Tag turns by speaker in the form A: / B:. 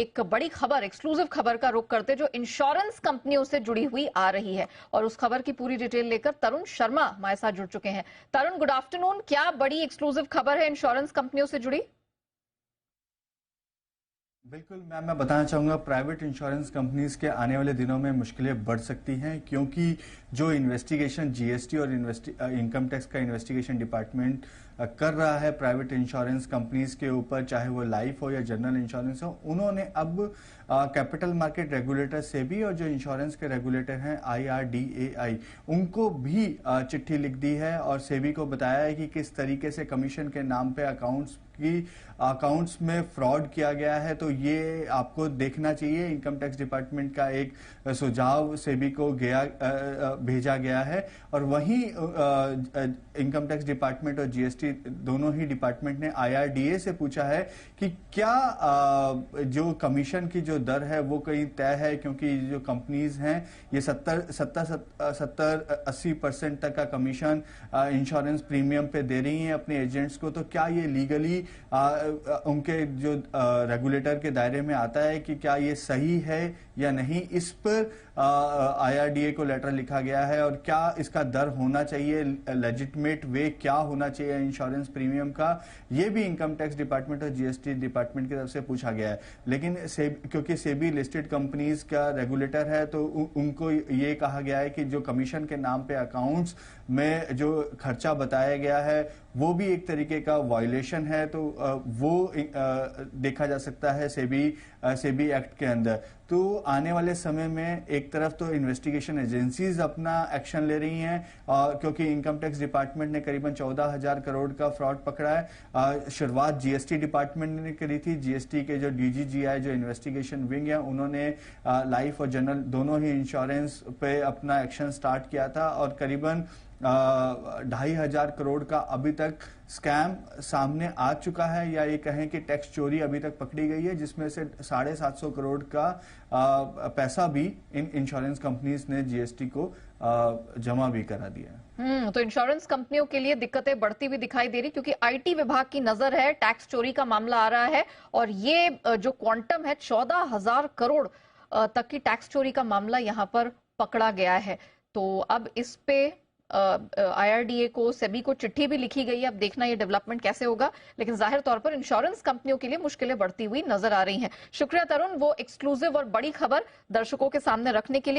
A: एक बड़ी खबर, एक्सक्लूसिव खबर का रुख करते जो इंश्योरेंस कंपनियों से जुड़ी हुई आ रही है और उस खबर की पूरी डिटेल लेकर तरुण शर्मा हमारे साथ जुड़ चुके हैं। तरुण, गुड आफ्टरनून। क्या बड़ी एक्सक्लूसिव खबर है इंश्योरेंस कंपनियों से जुड़ी?
B: बिल्कुल मैम, मैं बताना चाहूँगा प्राइवेट इंश्योरेंस कंपनीज के आने वाले दिनों में मुश्किलें बढ़ सकती हैं, क्योंकि जो इन्वेस्टिगेशन जीएसटी और इनकम टैक्स का इन्वेस्टिगेशन डिपार्टमेंट कर रहा है प्राइवेट इंश्योरेंस कंपनीज के ऊपर, चाहे वो लाइफ हो या जनरल इंश्योरेंस हो, उन्होंने अब कैपिटल मार्केट रेगुलेटर सेबी और जो इंश्योरेंस के रेगुलेटर हैं IRDAI, उनको भी चिट्ठी लिख दी है और सेबी को बताया है कि किस तरीके से कमीशन के नाम पे अकाउंट्स में फ्रॉड किया गया है। तो ये आपको देखना चाहिए। इनकम टैक्स डिपार्टमेंट का एक सुझाव सेबी को भेजा गया है और वहीं इनकम टैक्स डिपार्टमेंट और जीएसटी दोनों ही डिपार्टमेंट ने IRDA से पूछा है कि क्या जो कमीशन की जो दर है वो कहीं तय है, क्योंकि जो कंपनीज हैं ये 70-80% तक का कमीशन इंश्योरेंस प्रीमियम पे दे रही हैं अपने एजेंट्स को। तो क्या ये लीगली उनके जो रेगुलेटर के दायरे में आता है कि क्या ये सही है या नहीं, इस पर IRDA को लेटर लिखा गया है। और क्या इसका दर होना चाहिए, लेजिटिमेट वे क्या होना चाहिए इंश्योरेंस प्रीमियम का, ये भी इनकम टैक्स डिपार्टमेंट और जीएसटी डिपार्टमेंट की तरफ से पूछा गया है। लेकिन क्योंकि सेबी लिस्टेड कंपनीज का रेगुलेटर है, तो उनको ये कहा गया है कि जो कमीशन के नाम पे अकाउंट्स में जो खर्चा बताया गया है वो भी एक तरीके का वायलेशन है। तो वो देखा जा सकता है सेबी एक्ट के अंदर। तो आने वाले समय में एक तरफ तो इन्वेस्टिगेशन एजेंसीज अपना एक्शन ले रही हैं, क्योंकि इनकम टैक्स डिपार्टमेंट ने करीबन 14,000 करोड़ का फ्रॉड पकड़ा है। शुरुआत जीएसटी डिपार्टमेंट ने करी थी। जीएसटी के जो DGGI जो इन्वेस्टिगेशन विंग है, उन्होंने लाइफ और जनरल दोनों ही इंश्योरेंस पे अपना एक्शन स्टार्ट किया था और करीबन 2,500 करोड़ का अभी तक स्कैम सामने आ चुका है, या ये कहें कि टैक्स चोरी अभी तक पकड़ी गई है, जिसमें से 750 करोड़ का पैसा भी इन इंश्योरेंस कंपनीज ने जीएसटी को जमा भी करा दिया है।
A: तो इंश्योरेंस कंपनियों के लिए दिक्कतें बढ़ती हुई दिखाई दे रही, क्योंकि IT विभाग की नजर है, टैक्स चोरी का मामला आ रहा है और ये जो क्वांटम है 14,000 करोड़ तक की टैक्स चोरी का मामला यहां पर पकड़ा गया है। तो अब इस पे IRDA को, सेबी को चिट्ठी भी लिखी गई है। अब देखना ये डेवलपमेंट कैसे होगा, लेकिन जाहिर तौर पर इंश्योरेंस कंपनियों के लिए मुश्किलें बढ़ती हुई नजर आ रही हैं। शुक्रिया तरुण, वो एक्सक्लूसिव और बड़ी खबर दर्शकों के सामने रखने के लिए।